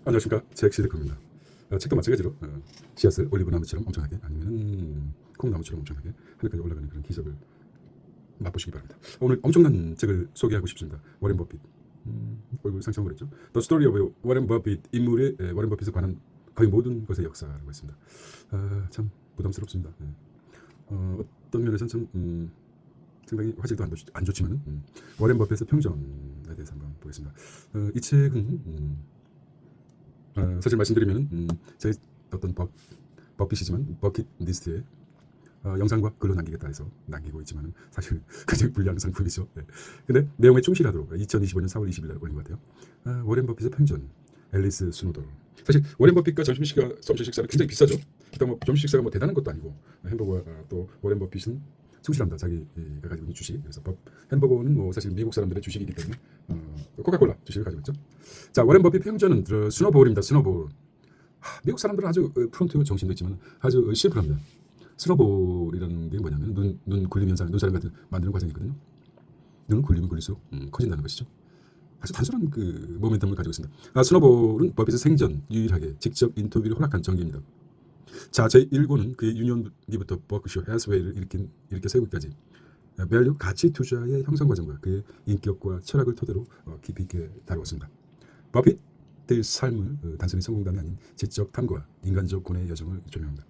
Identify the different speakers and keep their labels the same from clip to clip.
Speaker 1: 안녕하십니까, 잭시드크입니다. 책도 마찬가지로 씨앗을 올리브나무처럼 엄청나게 아니면 콩나무처럼 엄청나게 하늘까지 올라가는 그런 기적을 맛보시기 바랍니다. 오늘 엄청난 책을 소개하고 싶습니다. 워렌 버핏. 얼굴 상처 버렸죠. The Story of 워렌 버핏. 인물의 워렌 버핏에 관한 거의 모든 것의 역사라고 했습니다. 참 부담스럽습니다. 어떤 면에서는 참 상당히 화질도 안 좋지만 워렌 버핏의 평전에 대해서 한번 보겠습니다. 이 책은 사실 말씀드리면 제 어떤 버핏이지만 버킷리스트에 영상과 글로 남기겠다 해서 남기고 있지만 사실 굉장히 불리한 상품이죠. 네. 근데 내용에 충실하도록 2025년 4월 20일 날 올린 것 같아요. 워렌 버핏의 편전, 앨리스 스노돌. 사실 워렌 버핏과 점심 식사는 굉장히 비싸죠. 일단 뭐 점심 식사가 뭐 대단한 것도 아니고 햄버거와 또 워렌 버핏은 충실합니다. 자기가 가지고 있는 주식. 그래서 햄버거는 뭐 사실 미국 사람들의 주식이기 때문에 코카콜라 주식을 가지고 있죠. 자, 워렌 버핏 평전은 스노볼입니다. 스노볼. 미국 사람들은 아주 프론트 정신도 있지만 아주 심플합니다. 스노볼이라는 게 뭐냐면 눈 굴림 현상, 눈사람 같은 만드는 과정이거든요. 눈을 굴리면 굴릴수록 커진다는 것이죠. 아주 단순한 그 모멘텀을 가지고 있습니다. 스노볼은 버핏의 생전 유일하게 직접 인터뷰를 허락한 전기입니다. 자, 제1권은 그의 유년기부터 버크셔 해스웨이를 일으켜 세우기까지 밸류 가치 투자의 형성 과정과 그의 인격과 철학을 토대로 깊이 있게 다루었습니다. 버핏의 삶을 단순히 성공담이 아닌 지적 탐구와 인간적 고뇌의 여정을 조명합니다.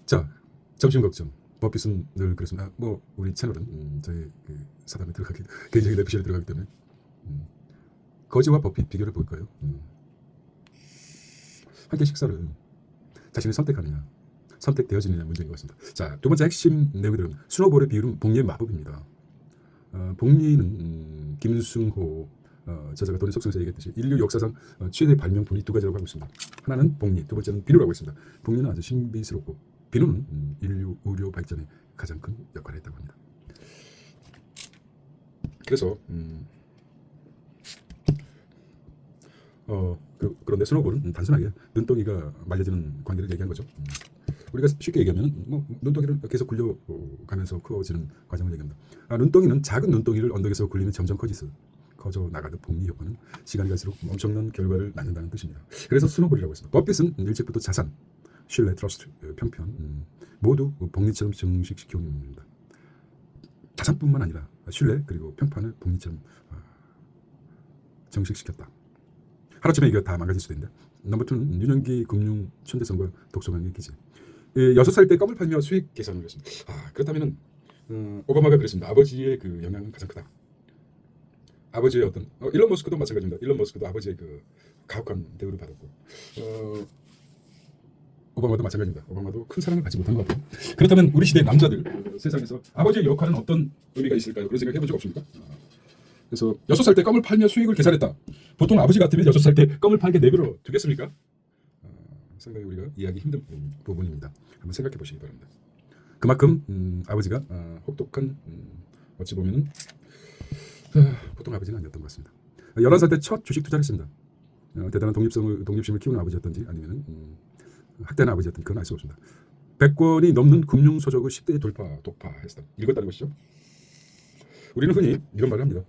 Speaker 1: 자, 점심 걱정. 버핏은 늘 그렇습니다. 뭐 우리 채널은 저희 그 사담에 들어가기 개인적인 내피셜에 들어가기 때문에 거지와 버핏 비교를 볼까요? 함께 식사를 자신이 선택하느냐, 선택되어지느냐 문제인 것 같습니다. 자, 두 번째 핵심 내용이 들은 스노볼의 비율은 복리의 마법입니다. 복리는 김승호 저자가 돈의 속성에서 얘기했듯이 인류 역사상 최대 발명품이 두 가지라고 하고 있습니다. 하나는 복리, 두 번째는 비누라고 했습니다. 복리는 아주 신비스럽고 비누는 인류 의료 발전에 가장 큰 역할을 했다고 합니다. 그래서 그런데 스노볼은 단순하게 눈덩이가 말려지는 관계를 얘기한 거죠. 우리가 쉽게 얘기하면 뭐 눈덩이를 계속 굴려가면서 커지는 과정을 얘기합니다. 눈덩이는 작은 눈덩이를 언덕에서 굴리면 점점 커져 나가는 복리 효과는 시간이 갈수록 엄청난 결과를 낳는다는 뜻입니다. 그래서 스노볼이라고 했습니다. 버핏은 일찍부터 자산, 신뢰, 트러스트, 평편 모두 복리처럼 증식시켜온 인물입니다. 자산뿐만 아니라 신뢰 그리고 평판을 복리처럼 정식시켰다. 하루쯤에 이거 다 망가질 수도 있는데 넘버 2는 유년기 금융 천재성과 독서광의 기질. 6살 때 껌을 팔며 수익 계산을 했습니다. 그렇다면 오바마가 그랬습니다. 아버지의 그 영향은 가장 크다. 아버지의 어떤 일론 머스크도 마찬가지입니다. 일론 머스크도 아버지의 그 가혹한 대우를 받았고 오바마도 마찬가지입니다. 오바마도 큰 사랑을 받지 못한 것 같아요. 그렇다면 우리 시대 남자들 세상에서 아버지의 역할은 어떤 의미가 있을까요? 그런 생각 해본 적 없습니까? 그래서 6살 때 껌을 팔며 수익을 계산했다. 보통 아버지 같으면 6살 때 껌을 팔게 내버려 두겠습니까? 상당히 우리가 이해하기 힘든 부분입니다. 한번 생각해 보시기 바랍니다. 그만큼 아버지가 혹독한 어찌 보면 보통 아버지는 아니었던 것 같습니다. 11살 때 첫 주식 투자를 했습니다. 대단한 독립심을 키우는 아버지였던지 아니면 학대하는 아버지였던지 그건 알 수가 없습니다. 100권이 넘는 금융서적을 10대에 독파했다. 읽었다는 것이죠. 우리는 흔히 이런 말을 합니다.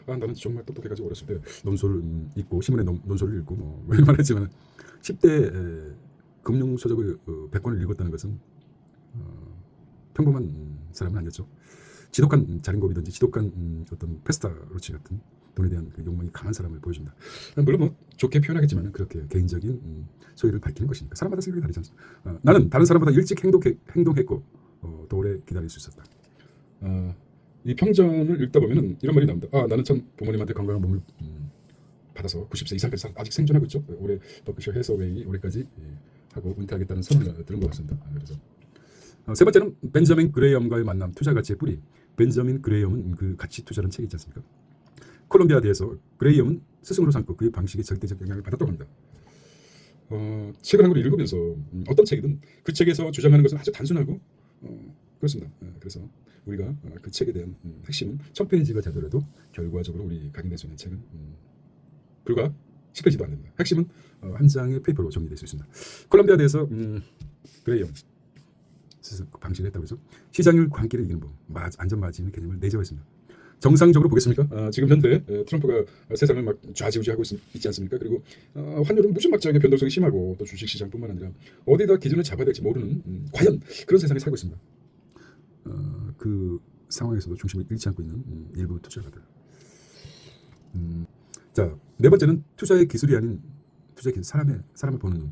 Speaker 1: 나는 정말 똑똑해가지고 어렸을 때 논술 읽고 신문에 논술을 읽고 뭐 이런 말 했지만 10대 금융서적을 100권을 읽었다는 것은 평범한 사람은 아니었죠. 지독한 자린고비든지 지독한 어떤 페스타로치 같은 돈에 대한 그 욕망이 강한 사람을 보여줍니다. 물론 뭐 좋게 표현하겠지만 그렇게 개인적인 소유를 밝히는 것이니까 사람마다 생각이 다르지 않습니까? 나는 다른 사람보다 일찍 행동했고 더 오래 기다릴 수 있었다. 이 평전을 읽다 보면은 이런 말이 나옵니다. 나는 참 부모님한테 건강한 몸을 받아서 90세 이상까지 아직 생존하고 있죠. 올해 버크셔 해서웨이 올해까지 하고 은퇴하겠다는 선언을 들은 것 같습니다. 그래서 세 번째는 벤저민 그레이엄과의 만남, 투자 가치의 뿌리. 벤저민 그레이엄은 그 가치 투자라는 책이 있지 않습니까? 콜롬비아대에서 그레이엄은 스승으로 삼고 그의 방식에 절대적 영향을 받았다고 합니다. 책을 한 권 읽으면서 어떤 책이든 그 책에서 주장하는 것은 아주 단순하고 그렇습니다. 그래서 우리가 그 책에 대한 핵심은 1000페이지가 되더라도 결과적으로 우리 각인될 수 있는 책은 불과 10페이지도 안 됩니다. 핵심은 한 장의 페이퍼로 정리될 수 있습니다. 콜롬비아대에서 그레이엄 방식을 했다고 해서 시장률 광기를 이기는 법, 안전 마진의 개념을 내재화했습니다. 정상적으로 보겠습니까? 지금 현재 트럼프가 세상을 막 좌지우지하고 있지 않습니까? 그리고 환율은 무지막지하게 변동성이 심하고 또 주식시장뿐만 아니라 어디다 기준을 잡아야 될지 모르는 과연 그런 세상에 살고 있습니다. 그 상황에서도 중심을 잃지 않고 있는 일부 투자가들. 자, 네 번째는 투자의 기술이 아닌 투자의 기술, 사람을 보는 눈,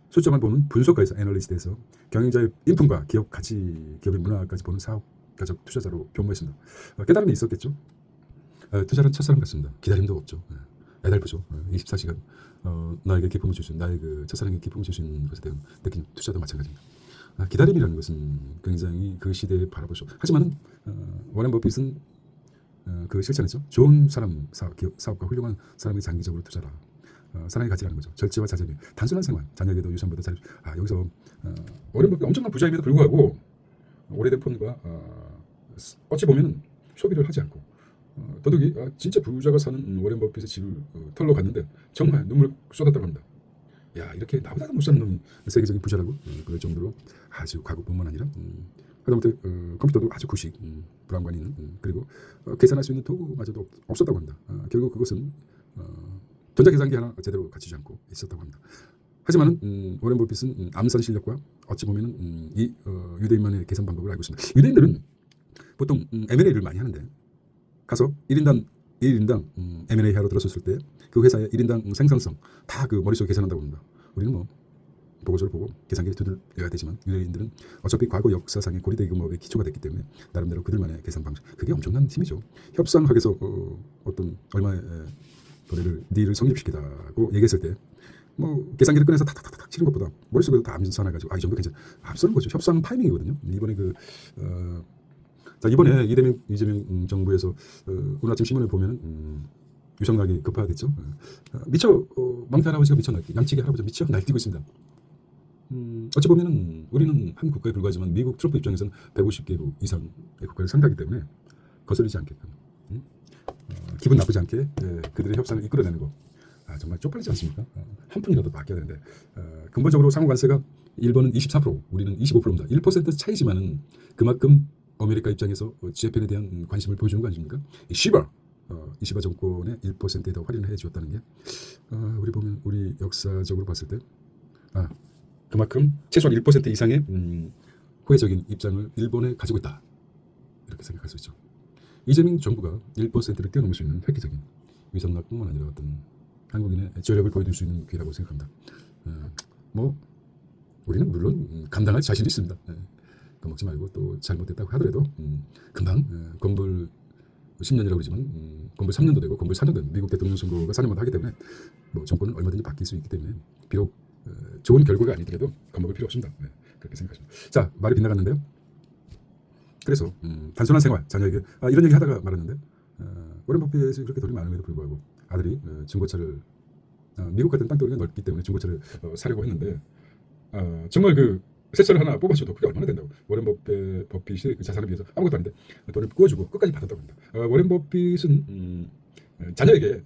Speaker 1: 수점을 보는 분석가에서 애널리스트에서 경영자의 인품과 기업 가치, 기업의 문화까지 보는 사업가적 투자자로 변모했습니다. 깨달음이 있었겠죠. 투자는 첫사랑 같습니다. 기다림도 없죠. 애달프죠. 24시간 나에게 기쁨을 줄 수 있는, 나의 그 첫사랑에 기쁨을 줄 수 있는 것에 대한 느낌, 투자도 마찬가지입니다. 기다림이라는 것은 굉장히 그 시대에 바라보죠. 하지만 워렌 버핏은 그 실천했죠. 좋은 사람, 사업가 훌륭한 사람이 장기적으로 투자라. 사랑의 가치라는 거죠. 절제와 자제미, 단순한 생활, 자녀에게도 유산보다 잘. 여기서 워렌 버핏 엄청난 부자임에도 불구하고 오래된 폰과 어찌 보면은 소비를 하지 않고 더욱이 진짜 부자가 사는 워렌 버핏의 집을 털러 갔는데 정말 눈물 쏟았다고 합니다. 야, 이렇게 나보다 못 사는 놈이 세계적인 부자라고 그럴 정도로 아주 가구뿐만 아니라 하다못해 컴퓨터도 아주 구식, 불안관이 있는 그리고 계산할 수 있는 도구마저도 없었다고 합니다. 결국 그것은 전자계산기 하나 제대로 갖추지 않고 있었다고 합니다. 하지만 워렌 버핏은 암산 실력과 어찌 보면 이 유대인만의 계산 방법을 알고 있습니다. 유대인들은 보통 M&A를 많이 하는데 가서 1인당 M&A 하러 들어섰을 때 그 회사의 1인당 생산성 다 그 머릿속에 계산한다고 합니다. 우리는 뭐 보고서를 보고 계산기를 두들려야 되지만 유대인들은 어차피 과거 역사상의 고리대금업의 기초가 됐기 때문에 나름대로 그들만의 계산 방식, 그게 엄청난 힘이죠. 협상학에서 어떤 얼마의 딜을 성립시키다고 얘기했을 때 뭐 계산기를 꺼내서 탁탁탁탁 치는 것보다 머릿속에서 다 암산해가지고 이 정도 괜찮아, 앞서는 거죠. 협상은 타이밍이거든요. 이번에 이번에 이재명 정부에서 오늘 아침 신문을 보면은 유성락이 급파됐죠. 미처 망태 할아버지가 미처 양치기 할아버지가 미처 날뛰고 있습니다. 어찌 보면은 우리는 한 국가에 불과하지만 미국 트럼프 입장에서는 150개국 이상의 국가를 상대하기 때문에 거슬리지 않게끔 기분 나쁘지 않게 그들의 협상을 이끌어내는 거 정말 쪽팔리지 않습니까? 한 푼이라도 바뀌어야 되는데 근본적으로 상호관세가 일본은 24%, 우리는 25%입니다. 1% 차이지만은 그만큼 아메리카 입장에서 재팬에 대한 관심을 보여주는 거 아닙니까? 이 시바 정권의 1%에 더 할인을 해주었다는 게 우리 역사적으로 봤을 때 그만큼 최소한 1% 이상의 호혜적인 입장을 일본에 가지고 있다, 이렇게 생각할 수 있죠. 이재명 정부가 1%를 뛰어넘을 수 있는 획기적인 위성락뿐만 아니라 어떤 한국인의 저력을 보여줄 수 있는 기회라고 생각합니다. 우리는 물론 감당할 자신이 있습니다. 겁먹지 말고 또 잘못됐다고 하더라도 금방 건불 10년이라고 그러지만 건불 3년도 되고 건불 4년도 되고 미국 대통령 선거가 4년마다 하기 때문에 정권은 얼마든지 바뀔 수 있기 때문에 비록 좋은 결과가 아니더라도 겁먹을 필요 없습니다. 그렇게 생각하십니다. 자, 말이 빗나갔는데요. 그래서 단순한 생활, 자녀에게 이런 얘기 하다가 말았는데 워렌 버핏이 그렇게 돈이 많음에도 불구하고 아들이 중고차를 미국 같은 땅덩이가 넓기 때문에 중고차를 사려고 했는데 정말 새 차를 하나 뽑아줘도 그게 얼마나 된다고. 워렌 버핏이 그 자산에 비해서 아무것도 아닌데 돈을 구워주고 끝까지 받았다고 합니다. 워렌 버핏은 자녀에게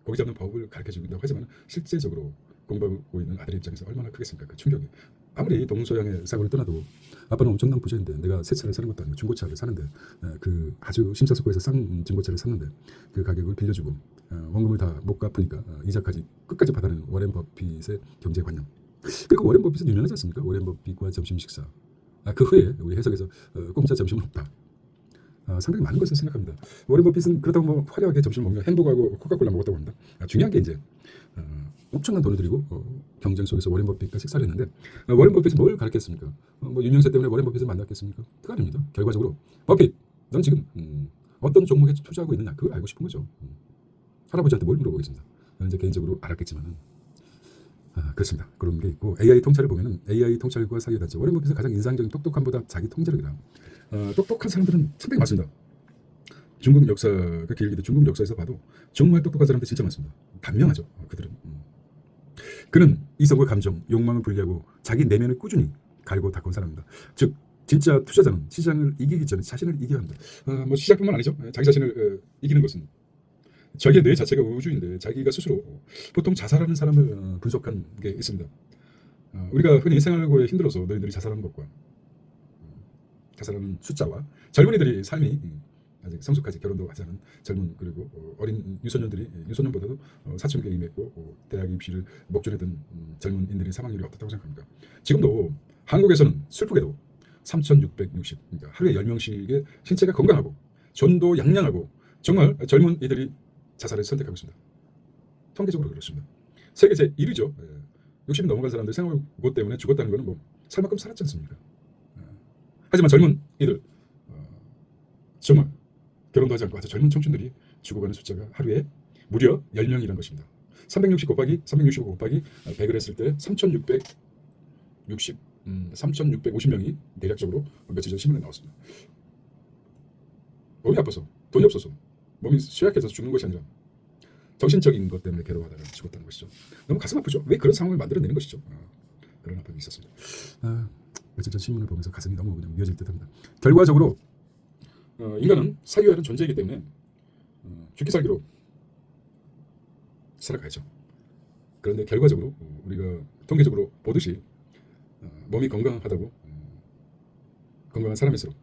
Speaker 1: 고기 잡는 법을 가르쳐주고 있다고 하지만 실제적으로 공부하고 있는 아들의 입장에서 얼마나 크겠습니까? 그 충격이. 아무리 동서양의 사고를 떠나도 아빠는 엄청난 부자인데 내가 새 차를 사는 것도 아니고 중고차를 사는데 아주 심사숙고해서 싼 중고차를 샀는데 그 가격을 빌려주고 원금을 다 못 갚으니까 이자까지 끝까지 받아내는 워렌 버핏의 경제관념. 그리고 워렌 버핏은 유명하지 않습니까? 워렌 버핏과 점심 식사. 그 후에 우리 해석에서 공짜 점심은 없다. 상당히 많은 것을 생각합니다. 워렌 버핏은 그렇다고 화려하게 점심을 먹으면 햄버거하고 코카콜라 먹었다고 합니다. 중요한 게 이제 엄청난 돈을 들이고 경쟁 속에서 워렌 버핏과 식사를 했는데 워렌 버핏은 뭘 가르쳤습니까? 유명세 때문에 워렌 버핏을 만났겠습니까? 그거 아닙니다. 결과적으로 버핏, 넌 지금 어떤 종목에 투자하고 있느냐, 그걸 알고 싶은 거죠. 할아버지한테 뭘 물어보겠습니다. 저는 이제 개인적으로 알았겠지만은 그렇습니다. 그런 게 있고 AI 통찰을 보면은 AI 통찰과 사이에 닿죠. 워렌 버핏은 가장 인상적인 똑똑함보다 자기 통제력이다. 똑똑한 사람들은 상당히 많습니다. 중국 역사가 길게 중국 역사에서 봐도 정말 똑똑한 사람들 진짜 많습니다. 단명하죠. 그들은. 그는 이성과 감정, 욕망을 분리하고 자기 내면을 꾸준히 갈고 닦은 사람입니다. 즉 진짜 투자자는 시장을 이기기 전에 자신을 이겨야 합니다. 시장뿐만 아니죠. 자기 자신을 이기는 것은 자기의 뇌 자체가 우주인데 자기가 스스로 보통 자살하는 사람을 분석한 게 있습니다. 우리가 흔히 생활고에 힘들어서 너희들이 자살하는 것과 자살하는 숫자와 젊은이들이 삶이 아직 성숙하지 결혼도 하지 않은 젊은 그리고 어린 유소년들이 유소년보다도 사춘기에 임했고 대학 입시를 목전에 둔 젊은인들의 사망률이 어떻다고 생각합니까? 지금도 한국에서는 슬프게도 3,660 그러니까 하루에 10명씩의 신체가 건강하고 전도 양양하고 정말 젊은 이들이 자살을 선택하고 있습니다. 통계적으로 그렇습니다. 세계 제1위죠. 60이 넘어간 사람들 생활고 때문에 죽었다는 것은 뭐 살만큼 살았지 않습니까? 하지만 젊은 이들 정말 결혼도 하지 않고 아주 젊은 청춘들이 죽어가는 숫자가 하루에 무려 10명이라는 것입니다. 360 곱하기 365 곱하기 100을 했을 때 3,650명이 대략적으로 며칠 전 신문에 나왔습니다. 몸이 아파서 돈이 없어서 몸이 쇠약해서 죽는 것이 아니라 정신적인 것 때문에 괴로워하다가 죽었다는 것이죠. 너무 가슴 아프죠. 왜 그런 상황을 만들어내는 것이죠. 그런 아픔이 있었습니다. 며칠 전 신문을 보면서 가슴이 너무 그냥 미어질 듯합니다. 결과적으로 인간은 사유하는 존재이기 때문에 죽기 살기로 살아가야죠. 그런데 결과적으로 우리가 통계적으로 보듯이 몸이 건강하다고 건강한 사람일수록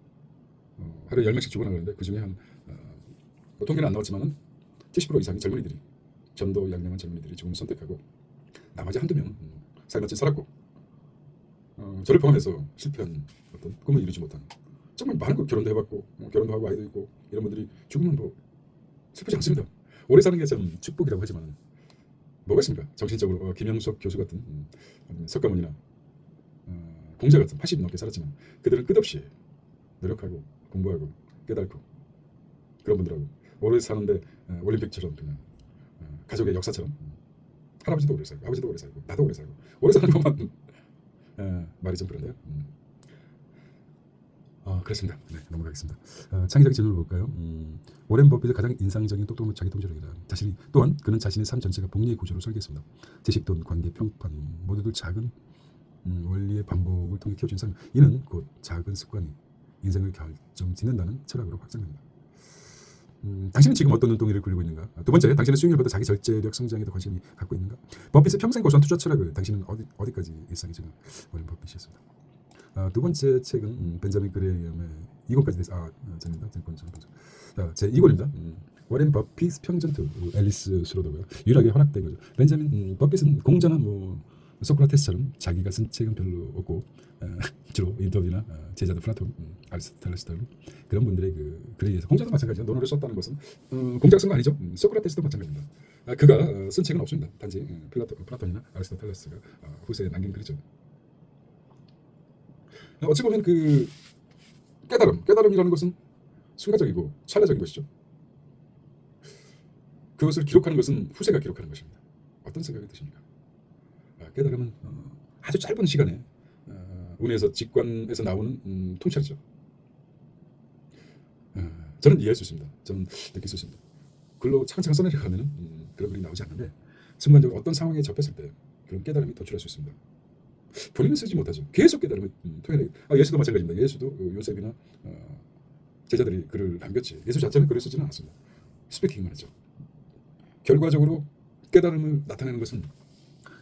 Speaker 1: 하루에 10명씩 죽어나가는데 그 중에 한 통계는 안 나왔지만은 70% 이상의 젊은이들이 전도 양양한 젊은이들이 죽음을 선택하고 나머지 한두 명은 살맛이 살았고 저를 포함해서 실패한 어떤 꿈을 이루지 못한 정말 많은 거 결혼도 해봤고 결혼도 하고 아이도 있고 이런 분들이 죽으면 뭐 슬프지 않습니다. 오래 사는 게 참 축복이라고 하지만 뭐가 있습니까? 정신적으로 김영석 교수 같은 석가모니나 공자 같은 80 넘게 살았지만 그들은 끝없이 노력하고 공부하고 깨닫고 그런 분들하고 오래 사는데 올림픽처럼 그냥 가족의 역사처럼 할아버지도 오래 살고 아버지도 오래 살고 나도 오래 살고 오래 사는 것만 말이 좀 그런데요. 그렇습니다. 네, 넘어가겠습니다. 창의적인 질문을 볼까요? 워렌 버핏의 가장 인상적인 똑똑한 자기 통제력이다. 자신이 또한 그는 자신의 삶 전체가 복리의 구조로 설계했습니다. 지식, 돈, 관계, 평판 모두들 작은 원리의 반복을 통해 키워진 삶. 이는 곧 작은 습관이 인생을 결정짓는다는 철학으로 확장됩니다. 당신은 지금 어떤 눈덩이를 굴리고 있는가? 두 번째, 당신은 수익률보다 자기 절제력 성장에 더 관심이 갖고 있는가? 버핏의 평생 고수한 투자 철학을 당신은 어디까지 일상이지는 워렌 버핏이었습니다. 두 번째 책은 벤자민 그레이엄의 2권까지 돼서 재밌다. 제 2권입니다. 워렌 버핏 평전투 앨리스 스로더고요. 유일하게 허락된 거죠. 벤자민 버핏은 공자나 소크라테스처럼 자기가 쓴 책은 별로 없고 주로 인터뷰나 제자들 플라톤, 아리스토텔레스 그런 분들의 그 글에 의해서 공자도 마찬가지죠. 논어를 썼다는 것은 공자가 쓴 거 아니죠. 소크라테스도 마찬가지입니다. 그가 쓴 책은 없습니다. 단지 플라톤이나 아리스토텔레스가 후세에 남긴 글이죠. 어찌 보면 그 깨달음이라는 것은 순간적이고 찰나적인 것이죠. 그것을 기록하는 것은 후세가 기록하는 것입니다. 어떤 생각이 드십니까? 깨달음은 아주 짧은 시간에 운에서 직관에서 나오는 통찰이죠. 저는 이해할 수 있습니다. 저는 느낄 수 있습니다. 글로 차근차근 써내려가면 그런 글이 나오지 않는데 순간적으로 어떤 상황에 접했을 때 그런 깨달음이 도출할 수 있습니다. 본인은 쓰지 못하죠. 계속 깨달음을 토해내요. 예수도 마찬가지입니다. 예수도 요셉이나 제자들이 글을 남겼지. 예수 자체는 글을 쓰지는 않았습니다. 스피킹만 했죠. 결과적으로 깨달음을 나타내는 것은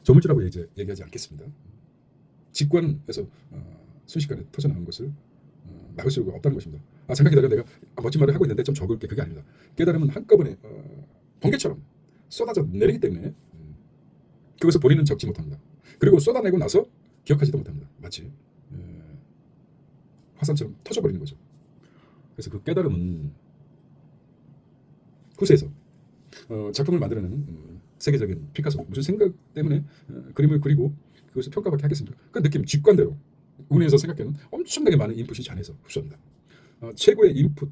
Speaker 1: 조물주라고 얘기하지 않겠습니다. 직관에서 순식간에 터져나온 것을 막을 수가 없다는 것입니다. 잠깐 기다려, 내가 멋진 말을 하고 있는데 좀 적을게. 그게 아닙니다. 깨달음은 한꺼번에 번개처럼 쏟아져 내리기 때문에 그것을 본인은 적지 못합니다. 그리고 쏟아내고 나서 기억하지도 못합니다. 마치 화산처럼 터져버리는 거죠. 그래서 그 깨달음은 후세에서 작품을 만들어내는 세계적인 피카소 무슨 생각 때문에 그림을 그리고 그것을 평가받게 하겠습니까? 그 느낌 직관대로 운에서 생각하는 엄청나게 많은 인풋이 잔해서 흡수합니다. 최고의 인풋,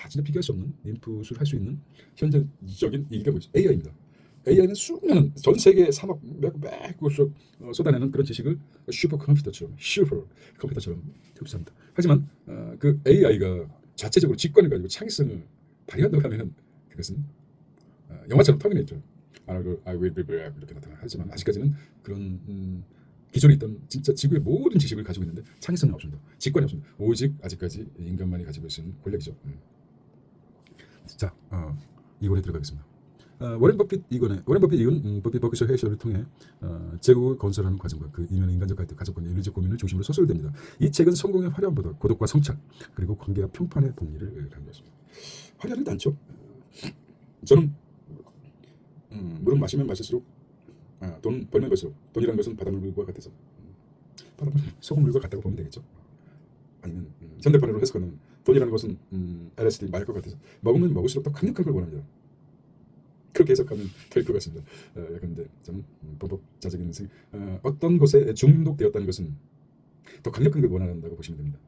Speaker 1: 진짜 비교할 수 없는 인풋을 할 수 있는 현재적인 얘기가 뭐죠? AI입니다. AI는 수많은 전 세계 산업 몇곳을 쏟아내는 그런 지식을 슈퍼컴퓨터처럼 흡수합니다. 하지만 그 AI가 자체적으로 직관을 가지고 창의성을 발휘한다고 하면은 그것은 영화처럼 터미네이터 I will be back 이렇게 나타나. 하지만 아직까지는 그런 기존에 있던 진짜 지구의 모든 지식을 가지고 있는데 창의성은 없습니다. 직관이 없습니다. 오직 아직까지 인간만이 가지고 있는 권력이죠. 자, 이권에 들어가겠습니다. 워렌 버핏 이건 버핏 버크셔 해셔를 통해 제국을 건설하는 과정과 그 이면의 인간적 갈등, 가족관계, 윤리적 고민을 중심으로 소설됩니다. 이 책은 성공의 화려함보다 고독과 성찰 그리고 관계와 평판의 복리를 강조했습니다. 화려하지도 않죠. 저는 물은 마시면 마실수록 돈 벌면 벌수록 돈이라는 것은 바닷물과 같아서 바닷물 소금물과 같다고 보면 되겠죠. 아니면 현대판으로 해석하면 돈이라는 것은 LSD 마약과 같아서 먹으면 먹을수록 더 강력한 걸 원합니다. 그렇게 해석하면 될 것 같습니다. 약간 근데 저는 범법자적인 인생 어떤 것에 중독되었다는 것은 더 강력한 걸 원한다고 보시면 됩니다.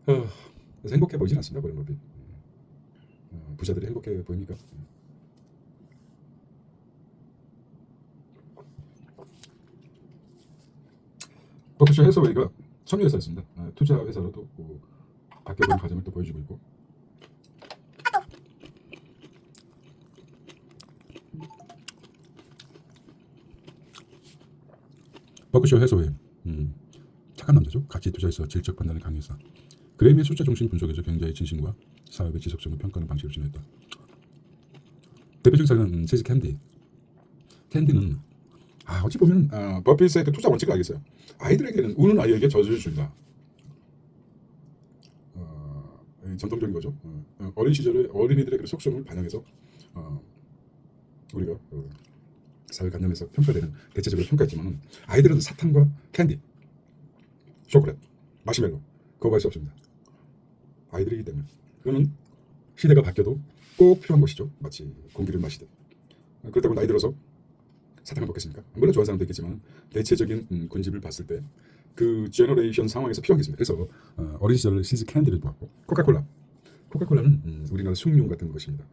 Speaker 1: 그래서 행복해 보이진 않습니다. 그런 법이. 부자들이 행복해 보입니까? 버크셔 해서웨이가 청유회사였습니다. 투자 회사로도 바뀌어가는 과정을 또 보여주고 있고, 버크셔 해서웨이 착한 남자죠. 가치 투자에서 질적 판단을 강조해서 그램의 숫자 중심 분석에서 경제의 진심과 사업의 지속성을 평가하는 방식을 진행했다. 대표적인 사례는 체즈 캔디는 어찌 보면 버핏의 그 투자 원칙을 알겠어요. 아이들에게는 우는 아이에게 저주를 준다. 전통적인 거죠. 어린 시절에 어린이들의 그 속성을 반영해서 우리가 사회 관념에서 평가되는 대체적으로 평가했지만 아이들은 사탕과 캔디, 초콜릿, 마시멜로 거부할 수 없습니다. 아이들이기 때문에 그거는 시대가 바뀌어도 꼭 필요한 것이죠. 마치 공기를 마시듯. 그렇다고 나이 들어서 사탕을 먹겠습니까? 물론 좋아하는 사람도 있겠지만 대체적인 군집을 봤을 때 그 제너레이션 상황에서 필요한 게 있습니다. 그래서 어린 시절 시즈 캔디를 보았고 코카콜라는 우리나라 숭늉 같은 것입니다.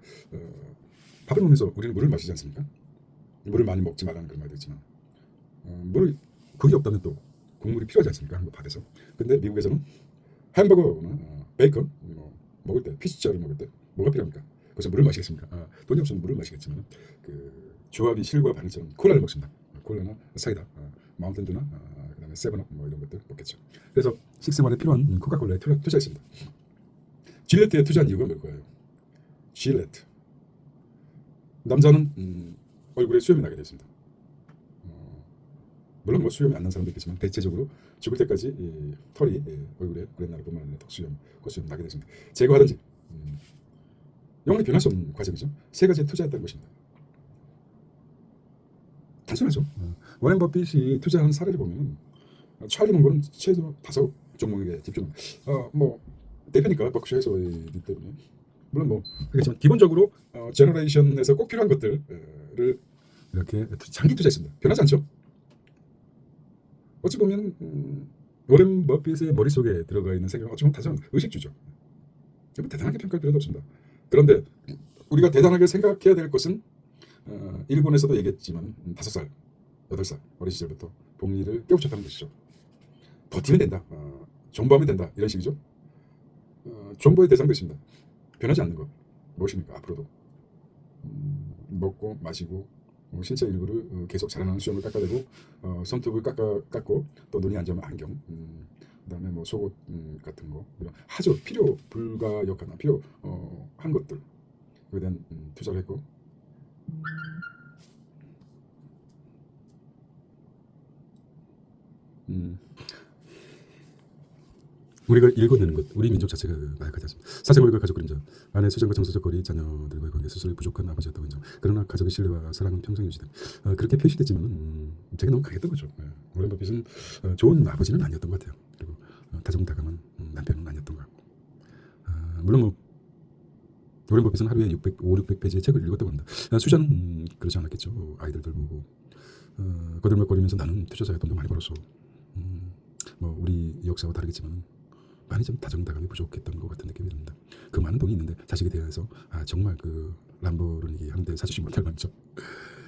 Speaker 1: 밥을 먹으면서 우리는 물을 마시지 않습니까? 물을 많이 먹지 말라는 그런 말도 있지만 물을 그게 없다면 또 국물이 필요하지 않습니까? 한국 밥에서. 근데 미국에서는 햄버거나 베이컨 먹을 때 피자를 먹을 때 뭐가 필요합니까? 그래서 물을 마시겠습니까? 돈이 없으면 물을 마시겠지만 그 조합이 실과 반응처럼 콜라를 먹습니다. 콜라나 사이다, 마운틴듀나 그다음에 세븐업 이런 것들 먹겠죠. 그래서 식생활에 필요한 코카콜라에 투자했습니다. 질레트에 투자한 이유가 뭘까요? 질레트 남자는 얼굴에 수염이 나게 되었습니다. 물론 뭐 수염이 안 난 사람도 있겠지만 대체적으로 죽을 때까지 털이 얼굴에 그랬나라뿐만 아니라 턱수염, 콧수염 나게 되었습니다. 제거하든지 영원히 변할 수 없는 과정이죠. 세 가지에 투자했다는 것입니다. 단순하죠. 워렌 버핏이 투자한 사례를 보면 찰리 몽고는 최소 5 종목에 집중합니다. 뭐 대표니까 버크셔 해서이기 때문에 물론 뭐 그렇지만 기본적으로 제너레이션에서 꼭 필요한 것들을 이렇게 장기 투자했습니다. 변하지 않죠. 어찌 보면 워렌 버핏의 머릿속에 들어가 있는 세계가 어찌 보면 다소한 의식주죠. 대단하게 평가할 필요도 없습니다. 그런데 우리가 대단하게 생각해야 될 것은 일본에서도 얘기했지만 5살, 8살 어린 시절부터 복리를 깨우쳤다는 것이죠. 버티면 된다, 존버하면 된다 이런 식이죠. 존버의 대상도 있습니다. 변하지 않는 것 무엇입니까? 앞으로도 먹고 마시고 신체 일부를 계속 자라나는 수염을 깎아대고 손톱을 깎고 또 눈이 안 좋으면 안경, 그다음에 뭐 속옷 같은 거 이런 아주 필요 불가역한 필요한 것들 그에 대한 투자를 했고 우리가 읽어내는 것, 우리 민족 자체가 나약하지 않습니다. 사생활과 가족 그림자, 아내 수장과 정서적 거리, 자녀들과의 관계, 스스로 부족한 아버지였다고 인정. 그러나 가족의 신뢰와 사랑은 평생 유지된. 그렇게 표시됐지만 제가 너무 강했던 거죠. 워렌 버핏은 좋은 아버지는 아니었던 것 같아요. 그리고 다정다감한 남편은 아니었던 것 같고. 물론 뭐 워렌 버핏은 하루에 500-600페이지의 책을 읽었다고 합니다. 수자는 그렇지 않았겠죠. 아이들 돌보고 거들먹거리면서 나는 투자자야 돈도 많이 벌었어. 뭐 우리 역사와 다르겠지만 많이 좀 다정다감이 부족했던 것 같은 느낌이 듭니다. 그 많은 돈이 있는데 자식에 대해서 정말 그 람보르니 한 대 사주지 못할 만큼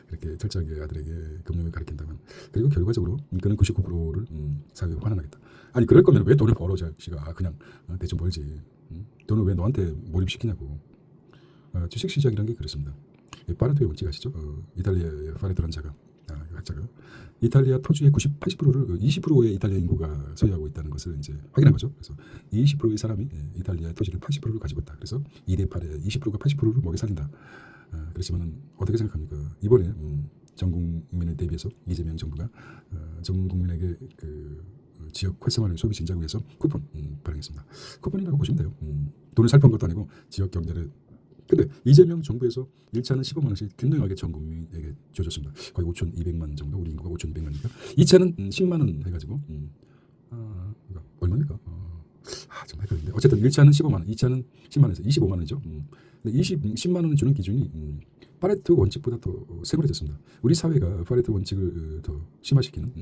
Speaker 1: 이렇게 철저하게 아들에게 금융을 가르친다면 그리고 결과적으로 그는 99%를 사회에 환원하겠다. 아니 그럴 거면 왜 돈을 벌어 자식아 그냥 대충 벌지. 돈을 왜 너한테 몰입시키냐고. 주식 시장이라는 게 그렇습니다. 파레토의 원칙 아시죠? 이탈리아의 파레토라는 자가 학자가 이탈리아 토지의 80%를 20%의 이탈리아 인구가 소유하고 있다는 것을 이제 확인한 거죠. 그래서 20%의 사람이 이탈리아 토지를 80%를 가지고 있다. 그래서 2대 8에 20%가 80%를 먹여 살린다. 그렇지만은 어떻게 생각합니까? 이번에 전 국민을 대비해서 이재명 정부가 전 국민에게 그 지역 활성화를 소비 진작을 위해서 쿠폰 발행했습니다. 쿠폰이라고 보시면 돼요. 돈을 살포한 것도 아니고 지역 경제를. 근데 이재명 정부에서 1차는 15만 원씩 균등하게 전 국민에게 줘줬습니다. 거의 5,200만 정도, 우리 인구가 5,200만이니까 2차는 10만 원 해가지고 이거 얼마입니까? 좀 헷갈리는데 어쨌든 1차는 15만 원, 2차는 10만 원에서 25만 원이죠. 근데 10만 원을 주는 기준이 파레토 원칙보다 더 세분해졌습니다. 우리 사회가 파레토 원칙을 더 심화시키는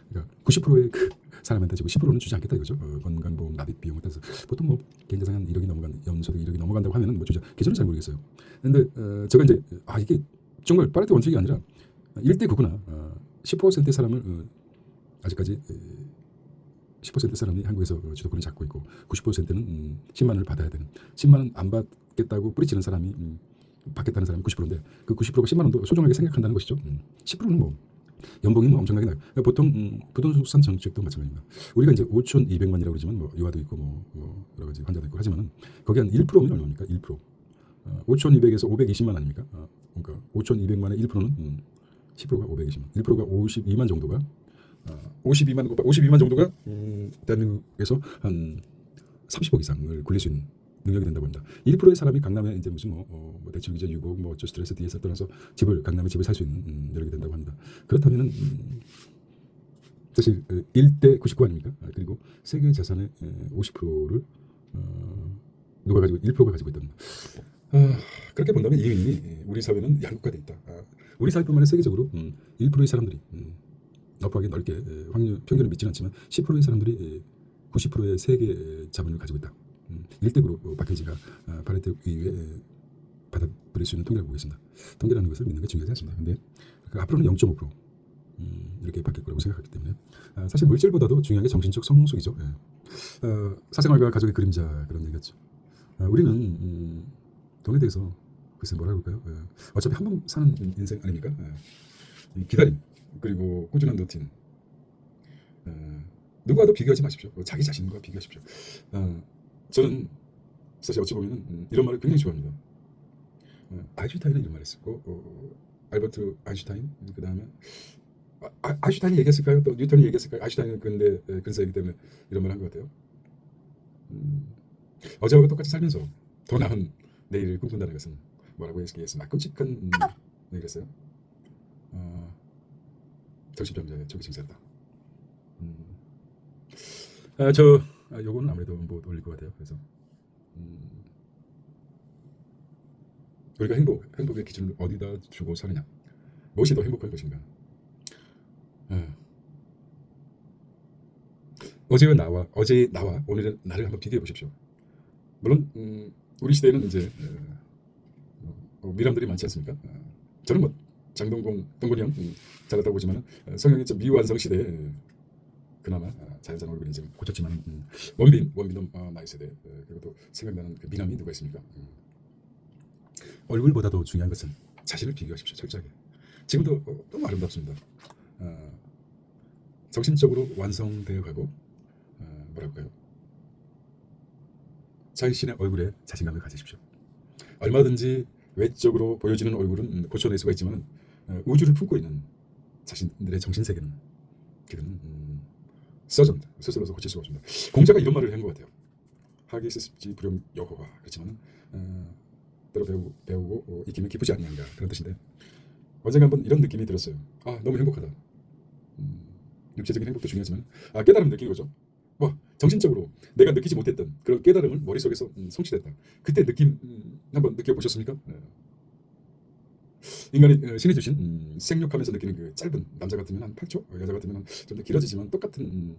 Speaker 1: 그러니까 90%의 그 사람한테 주고 10%는 주지 않겠다 이거죠. 건강보험 납입 비용을 따서 보통 뭐 개인자산 한 1억이 넘어간 연소득 1억이 넘어간다고 하면은 뭐 주죠. 기준은 잘 모르겠어요. 근데 제가 이제 이게 정말 파레토 원칙이 아니라 1대 9구나 10%의 사람을 아직까지 10% 사람이 한국에서 주도권을 잡고 있고 90%는 10만 원을 받아야 되는 10만 원 안 받겠다고 뿌리치는 사람이 받겠다는 사람이 90%인데 그 90%가 10만 원도 소중하게 생각한다는 것이죠. 10%는 뭐 연봉이 뭐 엄청나게 나요. 보통 부동산 정책도 마찬가지입니다. 우리가 이제 5,200만이라고 그러지만 뭐 유아도 있고 뭐 여러 가지 환자도 있고 하지만은 거기 한 1%면 얼마입니까? 1%. 5,200에서 520만 아닙니까? 그러니까 5,200만의 1%는 10%가 520만. 1%가 52만 정도가 52만 정도가 대한민국에서 한 30억 이상을 굴릴 수 있는 능력이 된다고 합니다. 1%의 사람이 강남에 이제 무슨 뭐 대출 기자 유고 뭐 스트레스 뒤에서 떠나서 강남에 집을 살 수 있는 여력이 된다고 합니다. 그렇다면은 사실 1대 99 아닙니까? 그리고 세계 자산의 50%를 누가 가지고 1%가 가지고 있다는 거. 그렇게 본다면 이미 우리 사회는 양극화돼 있다. 우리 사회뿐만 아니라 세계적으로 1%의 사람들이 넓게 확률 평균을 믿지는 않지만 10%의 사람들이 90%의 세계 자본을 가지고 있다. 1대9로 박해지가 파레토 이후에 받아들일 수 있는 통계라고 보겠습니다. 통계라는 것을 믿는 게 중요하지 않습니다. 근데 앞으로는 0.5% 이렇게 바뀔 거라고 생각하기 때문에 사실 물질보다도 중요한 게 정신적 성숙이죠. 사생활과 가족의 그림자 그런 얘기였죠. 우리는 돈에 대해서 글쎄 뭐라 그럴까요? 어차피 한 번 사는 인생 아닙니까? 기다림 그리고 꾸준한 루틴 누구와도 비교하지 마십시오. 자기 자신과 비교하십시오. 저는 사실 어찌 보면 이런 말을 굉장히 좋아합니다. 아인슈타인은 이런 말을 했었고 알버트 아인슈타인 그 다음에 아인슈타인이 얘기했을까요? 또 뉴턴이 얘기했을까요? 아인슈타인은 근데 근사이기 때문에 이런 말을 한 것 같아요. 어제와 똑같이 살면서 더 나은 내일을 꿈꾼다는 것은 뭐라고 얘기했습니다. 끔찍한 얘기를 했어요. 정신병자의 초기 증세였다. 요거는 아무래도 못 올릴 것 같아요. 그래서 우리가 행복의 기준을 어디다 주고 사느냐, 무엇이 더 행복한 것인가. 어제의 나와 오늘의 나를 한번 비교해 보십시오. 물론 우리 시대에는 이제 미람들이 많지 않습니까? 저는 뭐 장동건, 동건이 형 잘났다고 보지만 성형이 좀 미완성 시대에 그나마 자연스러운 얼굴이 좀 고쳤지만 원빈도 나이 세대 그리고 또 생각나는 그 미남이 누가 있습니까? 얼굴보다도 중요한 것은 자신을 비교하십시오. 철저하게. 지금도 너무 아름답습니다. 정신적으로 완성되어 가고 뭐랄까요? 자신의 얼굴에 자신감을 가지십시오. 얼마든지 외적으로 보여지는 얼굴은 고쳐낼 수가 있지만 우주를 품고 있는 자신들의 정신세계는 그건 써전다. 스스로서 고칠 수가 없습니다. 공자가 이런 말을 한 것 같아요. 하기 스십지 불용 여호와. 그렇지만 때로 배우고 익히면 기쁘지 아니한가 그런 뜻인데 언젠가 한번 이런 느낌이 들었어요. 너무 행복하다. 육체적인 행복도 중요하지만 깨달음 느끼는 거죠. 정신적으로 내가 느끼지 못했던 그런 깨달음을 머릿속에서 성취됐다. 그때 느낌 한번 느껴보셨습니까? 인간이 신이 주신 생육하면서 느끼는 그 짧은 남자 같으면 한 8초, 여자 같으면 좀 더 길어지지만 똑같은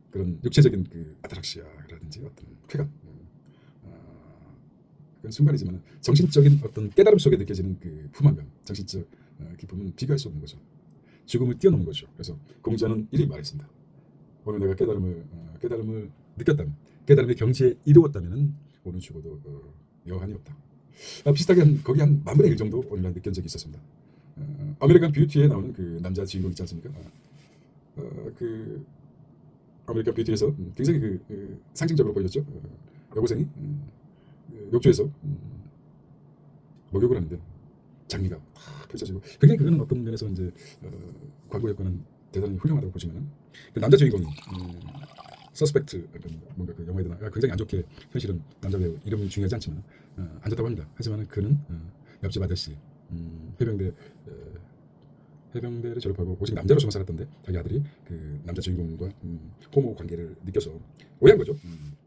Speaker 1: 그런 육체적인 그 아트락시아라든지 어떤 쾌감, 그건 순간이지만 정신적인 어떤 깨달음 속에 느껴지는 그 품안감, 정신적 기쁨은 비교할 수 없는 거죠. 죽음을 뛰어넘은 거죠. 그래서 공자는 이렇게 말했습니다. 오늘 내가 깨달음을 느꼈다면, 깨달음의 경지에 이르렀다면 오늘 죽어도 여한이 없다. 비슷하게 거기 한 10,000분의 1 정도 오늘 난 느낀 적이 있었습니다. 아메리칸 뷰티에 나오는 그 남자 주인공 있지 않습니까? 그 아메리칸 뷰티에서 굉장히 그 상징적으로 보여줬죠. 여고생이 욕조에서 목욕을 하는데 장미가 탁 펼쳐지고 굉장히 그거는 어떤 면에서 이제 광고 효과는 대단히 훌륭하다고 보시면은 그 남자 주인공이 서스펙트 뭔가 그 영화에 굉장히 안 좋게 현실은 남자 배우 이름이 중요하지 않지만 안 좋다고 합니다. 하지만 그는 옆집 아저씨 해병대 해병대를 졸업하고 오직 남자로서만 살았던데 자기 아들이 그 남자 주인공과 호모 관계를 느껴서 오해한 거죠.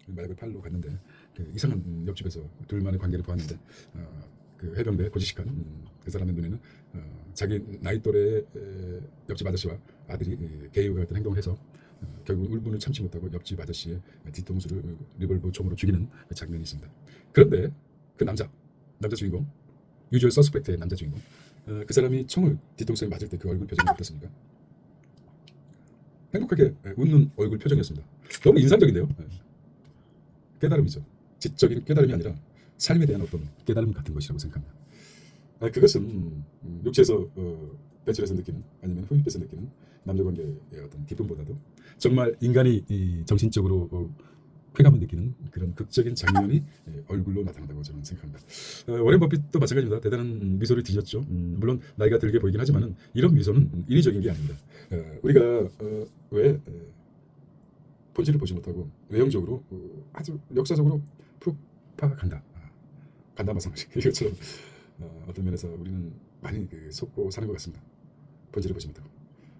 Speaker 1: 마약을 팔러 갔는데 그 이상한 옆집에서 둘만의 관계를 보았는데 그 해병대 고지식한 그 사람의 눈에는 자기 나이 또래의 옆집 아저씨와 아들이 게이와 같은 행동을 해서 결국 울분을 참지 못하고 옆집 아저씨의 뒤통수를 리볼버 총으로 죽이는 그 장면이 있습니다. 그런데 그 남자 주인공 유주얼 서스펙트의 남자 주인공 그 사람이 총을 뒤통수에 맞을 때 그 얼굴 표정이 어떻습니까? 행복하게 웃는 얼굴 표정이었습니다. 너무 인상적인데요. 깨달음이죠. 지적인 깨달음이 아니라 삶에 대한 어떤 깨달음 같은 것이라고 생각합니다. 그것은 육체에서 배출해서 느끼는 아니면 흡입해서 느끼는 남녀관계의 어떤 기쁨보다도 정말 인간이 정신적으로 쾌감을 느끼는 그런 극적인 장면이 얼굴로 나타난다고 저는 생각합니다. 워렌 버핏도 마찬가지입니다. 대단한 미소를 지녔죠. 물론 나이가 들게 보이긴 하지만은 이런 미소는 인위적인 게 아닙니다. 우리가 왜 본질을 보지 못하고 외형적으로 아주 역사적으로 프로파간다 마찬가지 이것처럼 어떤 면에서 우리는 많이 속고 사는 것 같습니다. 본질을 보지 못하고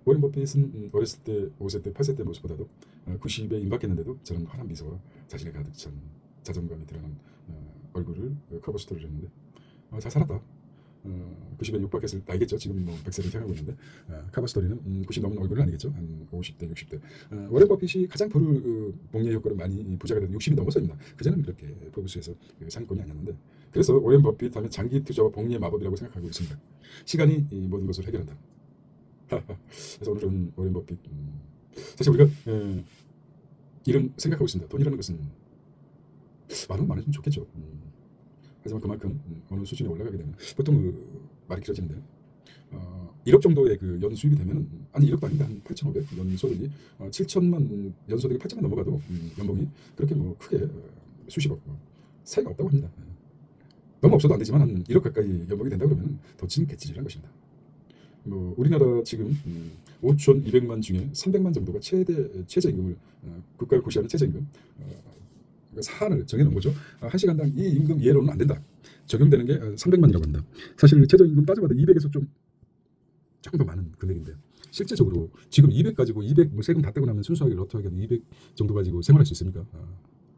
Speaker 1: 워렌 버핏은 어렸을 때 5세 때 8세 때 모습보다도 90에 임박했는데도 저런 환한 미소와 자신의 가득 찬 자존감이 드러난 얼굴을 커버 스토리를 했는데 잘 살았다. 90에 육박했을 나이겠죠. 지금 뭐 100세를 향하고 있는데 커버 스토리는 90 넘은 얼굴은 아니겠죠. 한 50대 60대 워렌 버핏이 가장 복리의 효과를 많이 부자가 된 60이 넘어서입니다. 그전에는 그렇게 포브스에서 상위권이 아니었는데 그래서 워렌 버핏 하면 장기 투자와 복리의 마법이라고 생각하고 있습니다. 시간이 이 모든 것을 해결한다. 그래서 오늘은 워렌 버핏 사실 우리가 이런 생각하고 있습니다. 돈이라는 것은 많으면 좋겠죠. 하지만 그만큼 어느 수준에 올라가게 되면 보통 말이 길어지는데 1억 정도의 그 연수입이 되면은 아니 1억도 아닌데 한 8,500 연소득이 7천만 연소득이 8천만 넘어가도 연봉이 그렇게 뭐 크게 수십억 차이가 없다고 합니다. 너무 없어도 안 되지만 한 1억 가까이 연봉이 된다 그러면 더 개찌질한 것입니다. 뭐 우리나라 지금 5,200만 중에 300만 정도가 최저임금을 국가가 고시하는 최저임금 사안을 정해놓은 거죠. 1시간당 이 임금 이하로는 안 된다. 적용되는 게 300만이라고 합니다. 사실 최저임금 따져봐도 200에서 조금 더 많은 금액인데 실제적으로 지금 200 가지고 200 뭐 세금 다 떼고 나면 순수하게 러프하게 200 정도 가지고 생활할 수 있습니까?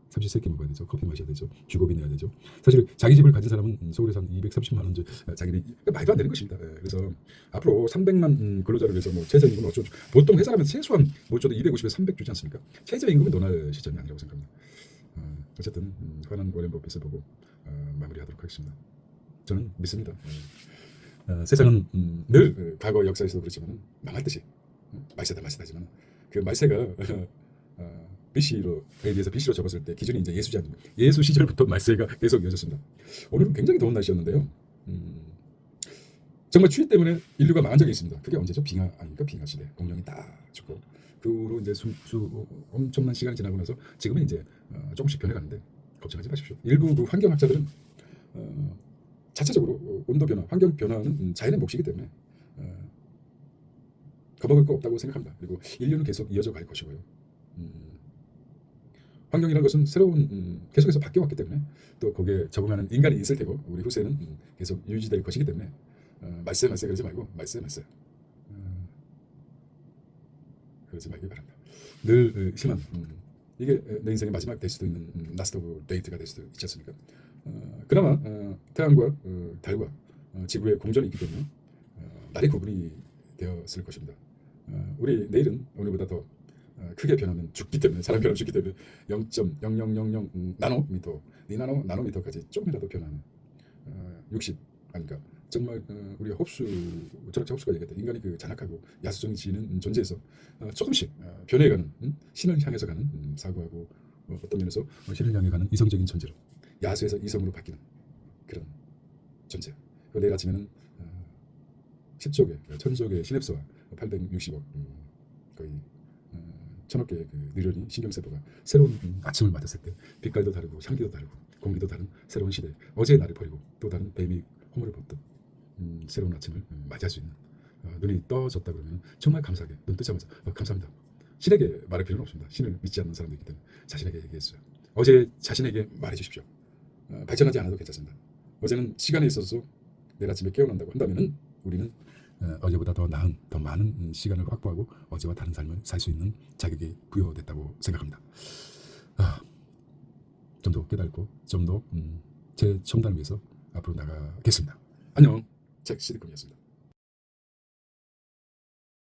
Speaker 1: 삼시세끼 먹어야 되죠. 커피 마셔야 되죠. 주거비 내야 되죠. 사실 자기 집을 가진 사람은 서울에서 한 230만 원 자기들이 말도 안 되는 것입니다. 그래서 앞으로 300만 근로자를 위해서 뭐 최저임금 어쩌고 보통 회사라면 최소한 못 줘도 250에서 300 주지 않습니까? 최저임금은 논할 시점이 아니라고 생각합니다. 어쨌든 환한 워렌 버핏을 보고 마무리하도록 하겠습니다. 저는 믿습니다. 세상은 늘 과거 역사에서도 그렇지만 망할 듯이 말세다 하지만 그 말세가 BC로에 비해서 BC로 접었을 때 기준이 이제 예수지 아닙니까? 예수 시절부터 말세가 계속 이어졌습니다. 오늘은 굉장히 더운 날씨였는데요. 정말 추위 때문에 인류가 망한 적이 있습니다. 그게 언제죠? 빙하 아닙니까? 빙하 시대. 공룡이 다 죽고 그 후로 이제 엄청난 시간이 지나고 나서 지금은 이제 조금씩 변해가는데 걱정하지 마십시오. 일부 그 환경학자들은 자체적으로 온도 변화, 환경 변화는 자연의 몫이기 때문에 겁먹을 거 없다고 생각합니다. 그리고 인류는 계속 이어져 갈 것이고요. 환경이라는 것은 새로운 계속해서 바뀌어왔기 때문에 또 거기에 적응하는 인간이 있을 테고 우리 후세는 계속 유지될 것이기 때문에 말세 그러지 말고 말세 그러지 말기 바랍니다. 늘 희망 이게 내 인생의 마지막 될 수도 있는 라스트 오브 데이트가 될 수도 있지 않습니까? 그나마 태양과 달과 지구의 공전이 있기 때문에 날이 구분이 되었을 것입니다. 우리 내일은 오늘보다 더 크게 변하면 죽기 때문에 사람 변하면 죽기 때문에 0.0000 나노미터 나노미터까지 조금이라도 변하는 60 아닌가 정말 우리가 철학자 홉스가 얘기했다. 인간이 그 잔악하고 야수성이 지는 존재에서 조금씩 변해가는 신을 향해서 가는 사고하고 어떤 면에서 신을 향해 가는 이성적인 존재로 야수에서 이성으로 바뀌는 그런 존재. 내일 아침에는 10조 개, 1000조 개의 시냅스와 860억 거의 1000억 개의 그 뇌련이 신경세포가 새로운 아침을 맞았을 때 빛깔도 다르고 향기도 다르고 공기도 다른 새로운 시대. 어제의 날을 버리고 또 다른 뱀이 허물을 벗듯 새로운 아침을 맞이할 수 있는 눈이 떠졌다 그러면 정말 감사하게 눈 뜨자마자 감사합니다. 신에게 말할 필요는 없습니다. 신을 믿지 않는 사람들이기 때문에 자신에게 얘기했어요. 어제 자신에게 말해 주십시오. 발전하지 않아도 괜찮습니다. 어제는 시간에 있어서 내일 아침에 깨어난다고 한다면은 우리는 어제보다 더 나은, 더 많은 시간을 확보하고 어제와 다른 삶을 살 수 있는 자격이 부여됐다고 생각합니다. 좀 더 깨닫고 좀 더 제 첨단을 위해서 앞으로 나가겠습니다. 안녕, 잭 시드컴이었습니다.